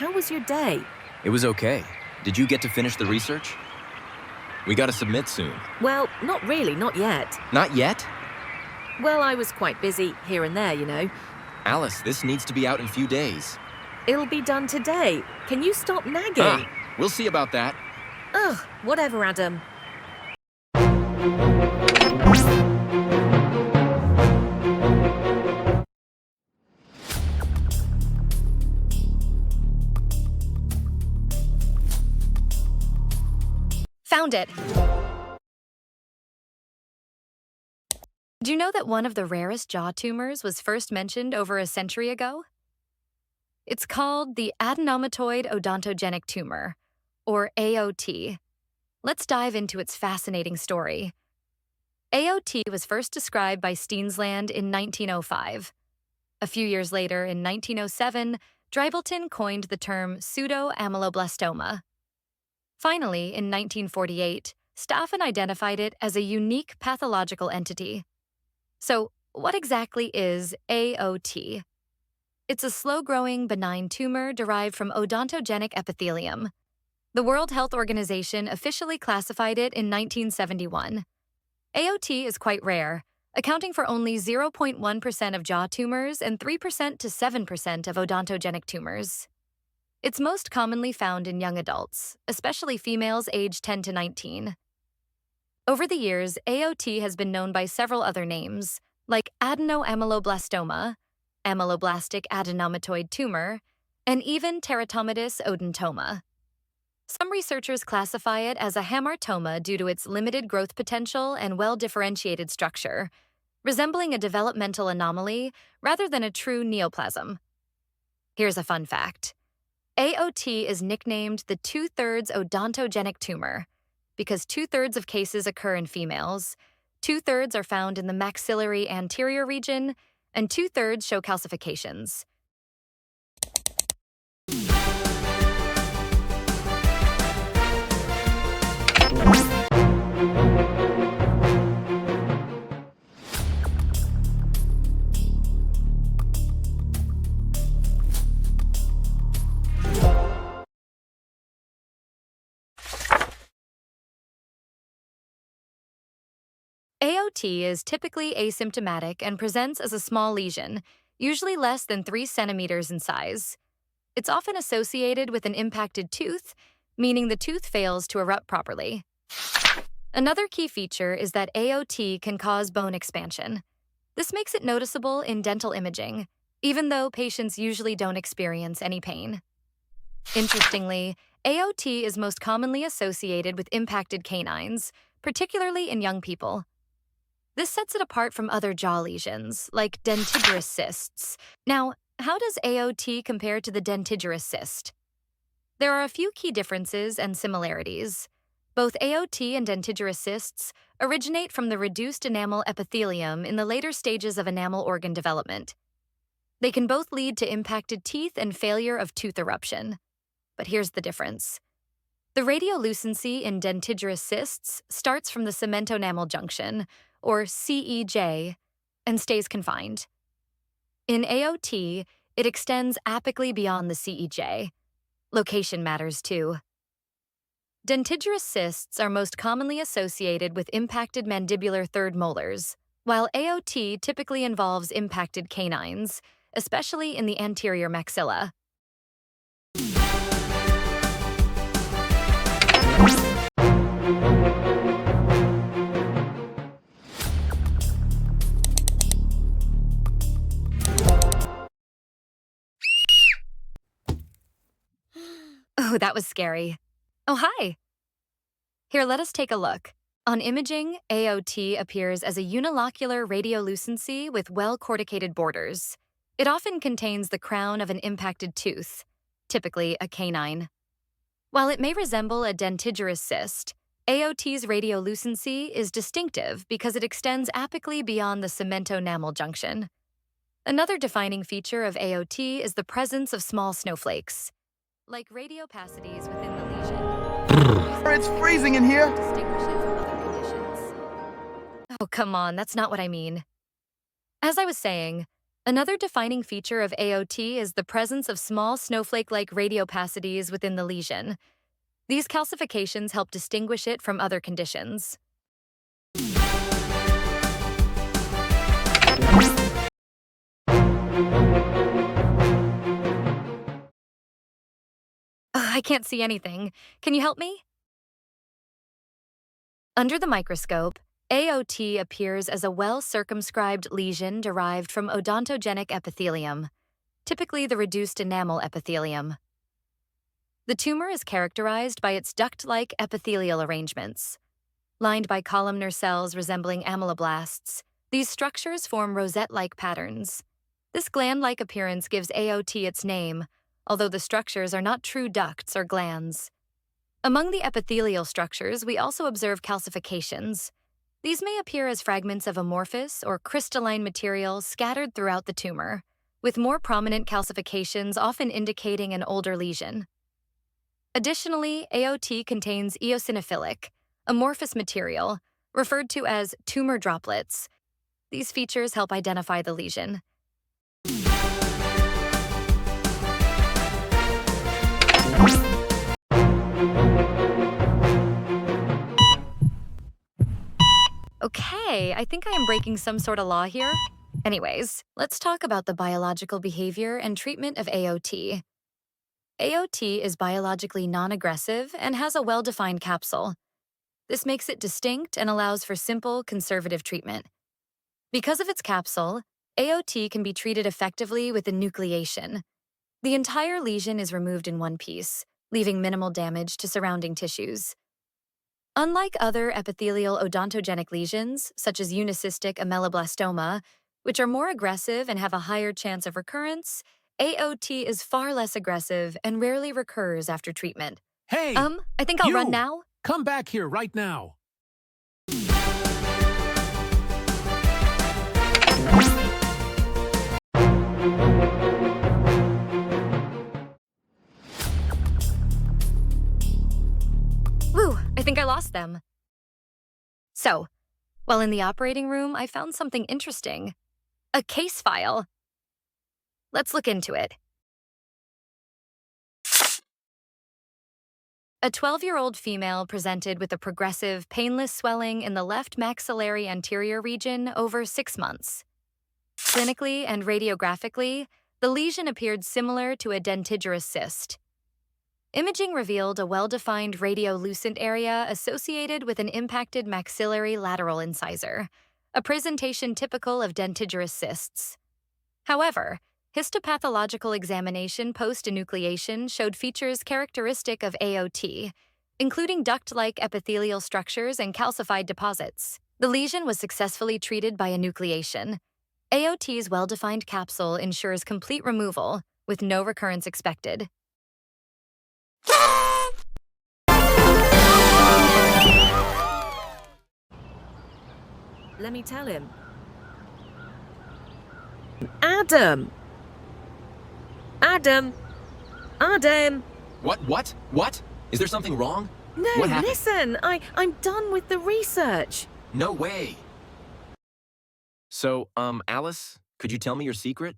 How was your day? It was okay. Did you get to finish the research? We gotta submit soon. Well, not really, not yet. Not yet? Well, I was quite busy here and there, you know. Alice, this needs to be out in a few days. It'll be done today. Can you stop nagging? We'll see about that. Ugh, whatever, Adam. Found it! Do you know that one of the rarest jaw tumors was first mentioned over a century ago? It's called the adenomatoid odontogenic tumor, or AOT. Let's dive into its fascinating story. AOT was first described by Steensland in 1905. A few years later, in 1907, Dreibelton coined the term pseudoameloblastoma. Finally, in 1948, Staffen identified it as a unique pathological entity. So, what exactly is AOT? It's a slow-growing, benign tumor derived from odontogenic epithelium. The World Health Organization officially classified it in 1971. AOT is quite rare, accounting for only 0.1% of jaw tumors and 3% to 7% of odontogenic tumors. It's most commonly found in young adults, especially females aged 10 to 19. Over the years, AOT has been known by several other names, like adenoameloblastoma, ameloblastic adenomatoid tumor, and even teratomatous odontoma. Some researchers classify it as a hamartoma due to its limited growth potential and well-differentiated structure, resembling a developmental anomaly rather than a true neoplasm. Here's a fun fact. AOT is nicknamed the two-thirds odontogenic tumor because 2/3 of cases occur in females, 2/3 are found in the maxillary anterior region, and 2/3 show calcifications. AOT is typically asymptomatic and presents as a small lesion, usually less than 3 centimeters in size. It's often associated with an impacted tooth, meaning the tooth fails to erupt properly. Another key feature is that AOT can cause bone expansion. This makes it noticeable in dental imaging, even though patients usually don't experience any pain. Interestingly, AOT is most commonly associated with impacted canines, particularly in young people. This sets it apart from other jaw lesions, like dentigerous cysts. Now, how does AOT compare to the dentigerous cyst? There are a few key differences and similarities. Both AOT and dentigerous cysts originate from the reduced enamel epithelium in the later stages of enamel organ development. They can both lead to impacted teeth and failure of tooth eruption. But here's the difference. The radiolucency in dentigerous cysts starts from the cementoenamel junction, or CEJ, and stays confined. In AOT, it extends apically beyond the CEJ. Location matters too. Dentigerous cysts are most commonly associated with impacted mandibular third molars, while AOT typically involves impacted canines, especially in the anterior maxilla. Oh, that was scary. Oh, hi. Here, let us take a look. On imaging, AOT appears as a unilocular radiolucency with well-corticated borders. It often contains the crown of an impacted tooth, typically a canine. While it may resemble a dentigerous cyst, AOT's radiolucency is distinctive because it extends apically beyond the cementoenamel junction. Another defining feature of AOT is the presence of small snowflakes, like radiopacities within the lesion. It's freezing in here! Distinguish it from other conditions. Oh, come on, that's not what I mean. As I was saying, Another defining feature of AOT is the presence of small snowflake-like radiopacities within the lesion. These calcifications help distinguish it from other conditions. I can't see anything. Can you help me? Under the microscope, AOT appears as a well-circumscribed lesion derived from odontogenic epithelium, typically the reduced enamel epithelium. The tumor is characterized by its duct-like epithelial arrangements. Lined by columnar cells resembling ameloblasts, these structures form rosette-like patterns. This gland-like appearance gives AOT its name, although the structures are not true ducts or glands. Among the epithelial structures, we also observe calcifications. These may appear as fragments of amorphous or crystalline material scattered throughout the tumor, with more prominent calcifications often indicating an older lesion. Additionally, AOT contains eosinophilic, amorphous material, referred to as tumor droplets. These features help identify the lesion. Okay, I think I am breaking some sort of law here. Anyways, let's talk about the biological behavior and treatment of AOT. AOT is biologically non-aggressive and has a well-defined capsule. This makes it distinct and allows for simple, conservative treatment. Because of its capsule, AOT can be treated effectively with enucleation. The entire lesion is removed in one piece, leaving minimal damage to surrounding tissues. Unlike other epithelial odontogenic lesions, such as unicystic ameloblastoma, which are more aggressive and have a higher chance of recurrence, AOT is far less aggressive and rarely recurs after treatment. Hey! I think I'll run now. Come back here right now. Whew, I think I lost them. So, while in the operating room, I found something interesting. A case file. Let's look into it. A 12-year-old female presented with a progressive, painless swelling in the left maxillary anterior region over 6 months. Clinically and radiographically, the lesion appeared similar to a dentigerous cyst. Imaging revealed a well-defined radiolucent area associated with an impacted maxillary lateral incisor, a presentation typical of dentigerous cysts. However, histopathological examination post-enucleation showed features characteristic of AOT, including duct-like epithelial structures and calcified deposits. The lesion was successfully treated by enucleation. AOT's well-defined capsule ensures complete removal, with no recurrence expected. Let me tell him. Adam! Adam! Adam! What? Is there something wrong? No, What happened? listen! I'm done with the research. No way. So, Alice, could you tell me your secret?